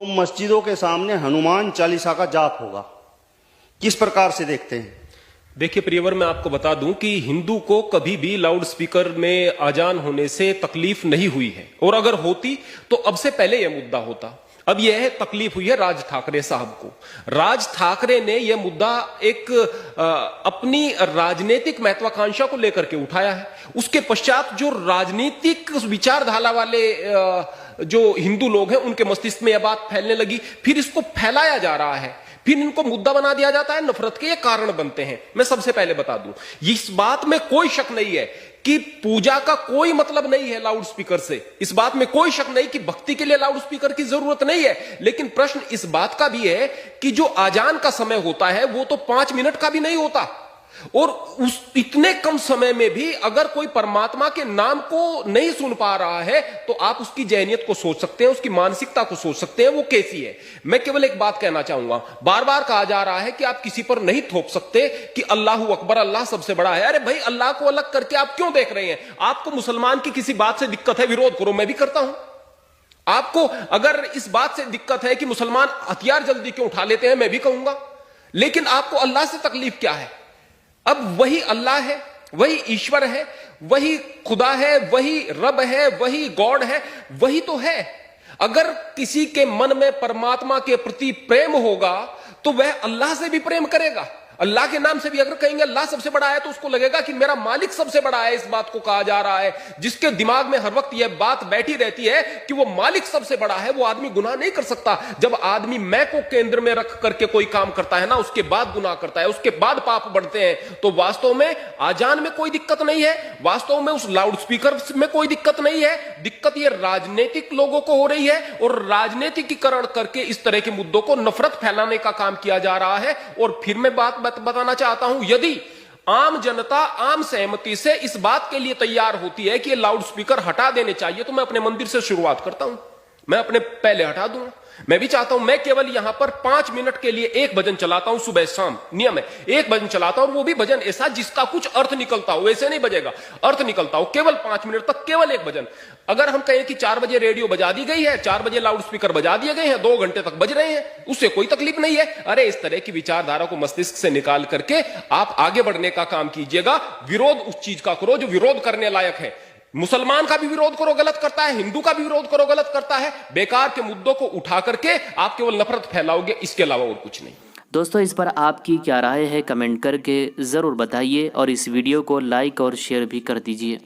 तो मस्जिदों के सामने हनुमान चालीसा का जाप होगा, किस प्रकार से देखते हैं? देखिए प्रियवर, मैं आपको बता दूं कि हिंदू को कभी भी लाउड स्पीकर में अजान होने से तकलीफ नहीं हुई है, और अगर होती तो अब से पहले यह मुद्दा होता। अब यह तकलीफ हुई है राज ठाकरे साहब को। राज ठाकरे ने यह मुद्दा एक अपनी राजनीतिक महत्वाकांक्षा को लेकर के उठाया है। उसके पश्चात जो राजनीतिक विचारधारा वाले जो हिंदू लोग हैं उनके मस्तिष्क में यह बात फैलने लगी, फिर इसको फैलाया जा रहा है, फिर इनको मुद्दा बना दिया जाता है, नफरत के ये कारण बनते हैं। मैं सबसे पहले बता दूं, इस बात में कोई शक नहीं है कि पूजा का कोई मतलब नहीं है लाउड स्पीकर से। इस बात में कोई शक नहीं कि भक्ति के लिए लाउड स्पीकर की जरूरत नहीं है। लेकिन प्रश्न इस बात का भी है कि जो आजान का समय होता है वो तो 5 मिनट का भी नहीं होता, और उस इतने कम समय में भी अगर कोई परमात्मा के नाम को नहीं सुन पा रहा है तो आप उसकी जहनियत को सोच सकते हैं, उसकी मानसिकता को सोच सकते हैं वो कैसी है। मैं केवल एक बात कहना चाहूंगा, बार बार कहा जा रहा है कि आप किसी पर नहीं थोप सकते कि अल्लाहू अकबर, अल्लाह सबसे बड़ा है। अरे भाई, अल्लाह को अलग करके आप क्यों देख रहे हैं? आपको मुसलमान की किसी बात से दिक्कत है, विरोध करो, मैं भी करता हूं। आपको अगर इस बात से दिक्कत है कि मुसलमान हथियार जल्दी क्यों उठा लेते हैं, मैं भी कहूंगा। लेकिन आपको अल्लाह से तकलीफ क्या है? अब वही अल्लाह है, वही ईश्वर है, वही खुदा है, वही रब है, वही गॉड है, वही तो है। अगर किसी के मन में परमात्मा के प्रति प्रेम होगा तो वह अल्लाह से भी प्रेम करेगा। अल्लाह के नाम से भी अगर कहेंगे अल्लाह सबसे बड़ा है तो उसको लगेगा कि मेरा मालिक सबसे बड़ा है। इस बात को कहा जा रहा है। जिसके दिमाग में हर वक्त यह बात बैठी रहती है कि वो मालिक सबसे बड़ा है, वो आदमी गुनाह नहीं कर सकता। जब आदमी मैं को केंद्र में रख करके कोई काम करता है ना, उसके बाद गुनाह करता है, उसके बाद पाप बढ़ते हैं। तो वास्तव में आजान में कोई दिक्कत नहीं है, वास्तव में उस लाउड स्पीकर में कोई दिक्कत नहीं है। दिक्कत ये राजनीतिक लोगों को हो रही है, और राजनीतिकीकरण करके इस तरह के मुद्दों को नफरत फैलाने का काम किया जा रहा है। और फिर मैं बात बताना चाहता हूं, यदि आम जनता आम सहमति से इस बात के लिए तैयार होती है कि ये लाउड स्पीकर हटा देने चाहिए, तो मैं अपने मंदिर से शुरुआत करता हूं, मैं अपने पहले हटा दूंगा। मैं भी चाहता हूं, मैं केवल यहां पर 5 मिनट के लिए एक भजन चलाता हूं, सुबह शाम नियम है, एक भजन चलाता हूं, और वो भी भजन ऐसा जिसका कुछ अर्थ निकलता हो, वैसे नहीं बजेगा, अर्थ निकलता हो, केवल 5 मिनट तक केवल एक भजन। अगर हम कहें कि 4 बजे रेडियो बजा दी गई है, 4 बजे लाउड स्पीकर बजा दिए गए हैं, 2 घंटे तक बज रहे हैं, उससे कोई तकलीफ नहीं है। अरे इस तरह की विचारधारा को मस्तिष्क से निकाल करके आप आगे बढ़ने का काम कीजिएगा। विरोध उस चीज का करो जो विरोध करने लायक है। मुसलमान का भी विरोध करो, गलत करता है, हिंदू का भी विरोध करो, गलत करता है। बेकार के मुद्दों को उठा करके आप केवल नफरत फैलाओगे, इसके अलावा और कुछ नहीं। दोस्तों, इस पर आपकी क्या राय है कमेंट करके ज़रूर बताइए, और इस वीडियो को लाइक और शेयर भी कर दीजिए।